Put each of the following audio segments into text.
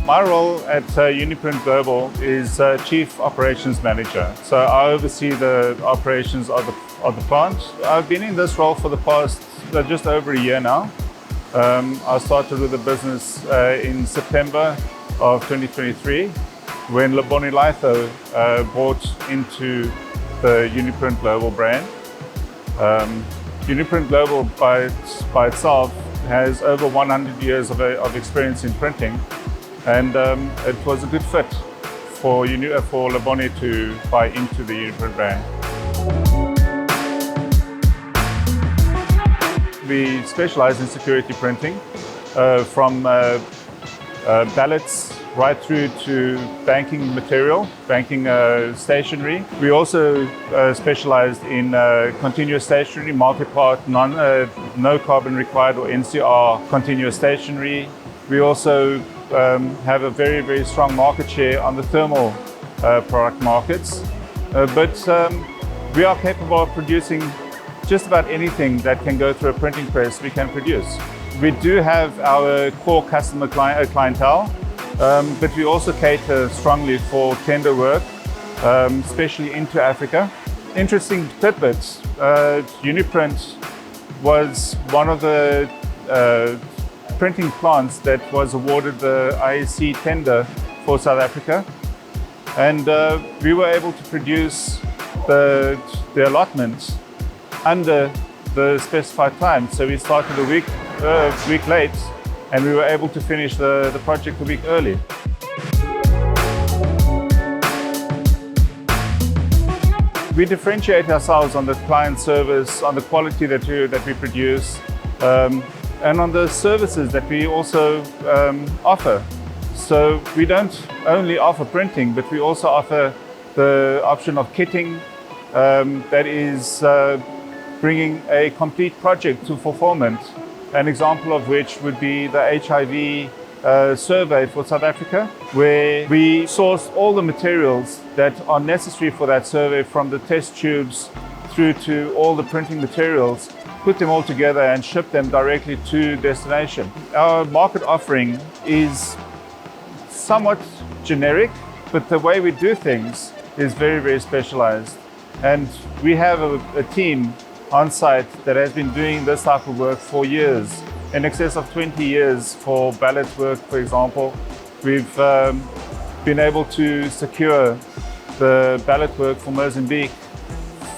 My role at Uniprint Global is Chief Operations Manager. So I oversee the operations of the plant. I've been in this role for the past just over a year now. I started with the business in September of 2023 when Lebone Litho bought into the Uniprint Global brand. Uniprint Global by itself has over 100 years of experience in printing, and it was a good fit for Lebone to buy into the Uniprint brand. We specialize in security printing, from ballots right through to banking material, banking stationery. We also specialized in continuous stationery, multi-part, no carbon required or NCR continuous stationery. We also have a very, very strong market share on the thermal product markets. But we are capable of producing just about anything that can go through a printing press, we can produce. We do have our core customer clientele, but we also cater strongly for tender work, especially into Africa. Interesting tidbits, Uniprint was one of the printing plants that was awarded the IEC tender for South Africa, and we were able to produce the allotment under the specified time. So we started a week late, and we were able to finish the project a week early. We differentiate ourselves on the client service, on the quality that we produce, and on the services that we also offer. So we don't only offer printing, but we also offer the option of kitting, that is bringing a complete project to fulfillment. An example of which would be the HIV survey for South Africa, where we sourced all the materials that are necessary for that survey, from the test tubes through to all the printing materials, put them all together and ship them directly to destination. Our market offering is somewhat generic, but the way we do things is very, very specialized. And we have a team on site that has been doing this type of work for years, in excess of 20 years for ballot work, for example. We've been able to secure the ballot work for Mozambique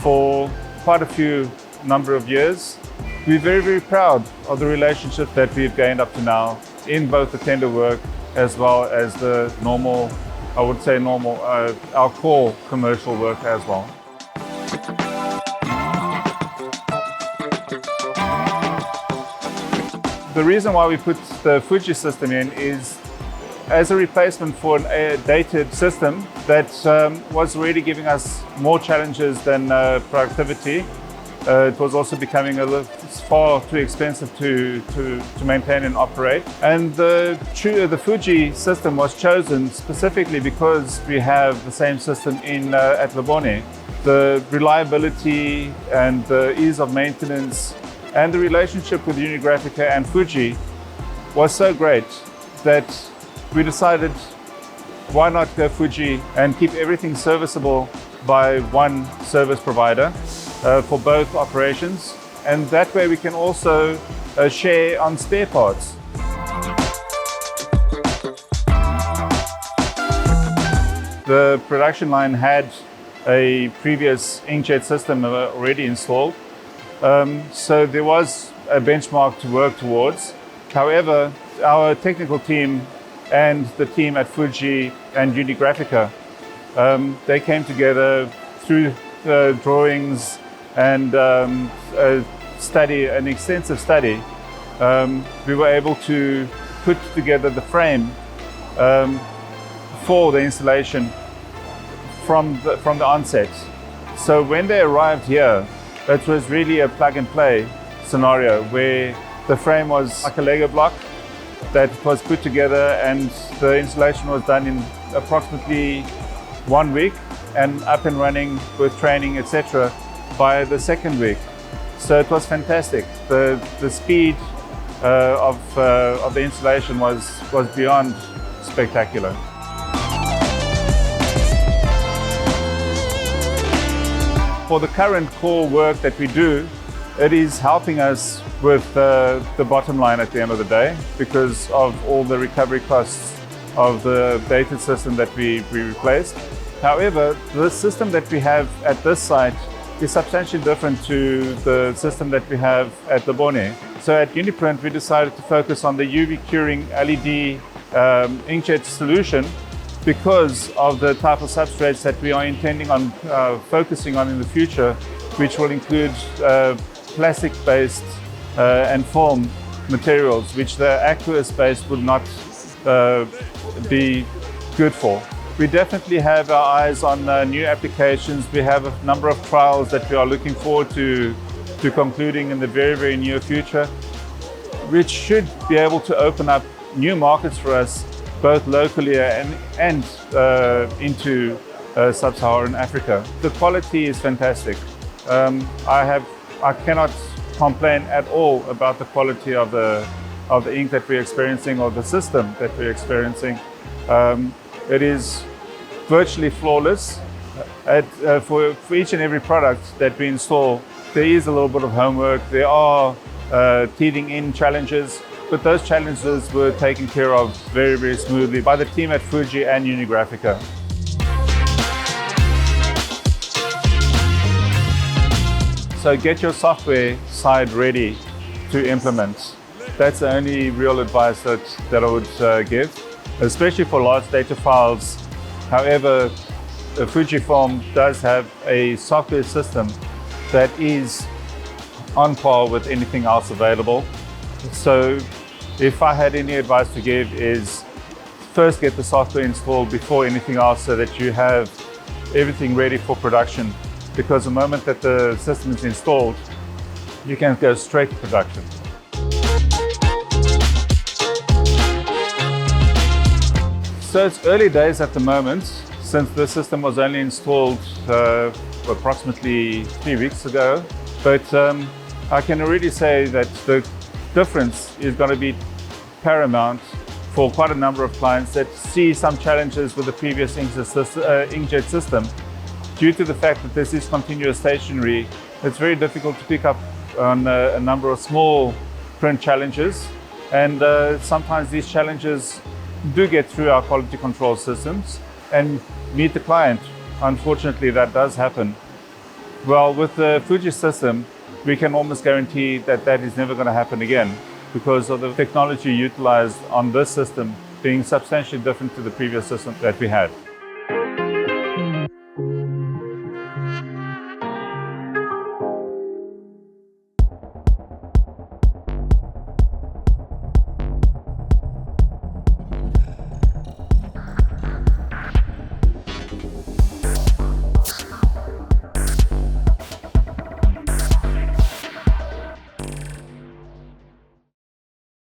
for quite a few number of years. We're very, very proud of the relationship that we've gained up to now in both the tender work as well as the normal, I would say normal, our core commercial work as well. The reason why we put the Fuji system in is as a replacement for a dated system that was already giving us more challenges than productivity. It was also becoming far too expensive to maintain and operate. And the Fuji system was chosen specifically because we have the same system at Lebone. The reliability and the ease of maintenance and the relationship with Unigraphica and Fuji was so great that we decided, why not go Fuji and keep everything serviceable by one service provider for both operations, and that way we can also share on spare parts. The production line had a previous inkjet system already installed, so there was a benchmark to work towards. However, our technical team and the team at Fuji and Unigraphica, they came together through drawings and an extensive study. We were able to put together the frame for the installation from the onset. So when they arrived here, it was really a plug-and-play scenario where the frame was like a Lego block that was put together, and the installation was done in approximately 1 week and up and running with training, etc., by the second week. So it was fantastic. The speed of the installation was beyond spectacular. For the current core work that we do, it is helping us with the bottom line at the end of the day because of all the recovery costs of the dated system that we replaced. However, the system that we have at this site is substantially different to the system that we have at Lebone. So at Uniprint, we decided to focus on the UV curing LED inkjet solution because of the type of substrates that we are intending on focusing on in the future, which will include plastic-based and foam materials, which the aqueous-based would not be good for. We definitely have our eyes on new applications. We have a number of trials that we are looking forward to concluding in the very, very near future, which should be able to open up new markets for us, both locally and into sub-Saharan Africa. The quality is fantastic. I cannot complain at all about the quality of the ink that we're experiencing or the system that we're experiencing. It is virtually flawless. For each and every product that we install, there is a little bit of homework. There are teething in challenges, but those challenges were taken care of very, very smoothly by the team at Fuji and Unigraphica. So get your software side ready to implement. That's the only real advice that I would give, especially for large data files. However, Fujifilm does have a software system that is on par with anything else available. So if I had any advice to give is first get the software installed before anything else so that you have everything ready for production. Because the moment that the system is installed, you can go straight to production. So it's early days at the moment, since the system was only installed approximately 3 weeks ago. But I can already say that the difference is going to be paramount for quite a number of clients that see some challenges with the previous inkjet system. Due to the fact that this is continuous stationery, it's very difficult to pick up on a number of small print challenges. And sometimes these challenges do get through our quality control systems and meet the client. Unfortunately, that does happen. Well, with the Fuji system, we can almost guarantee that that is never going to happen again because of the technology utilized on this system being substantially different to the previous system that we had.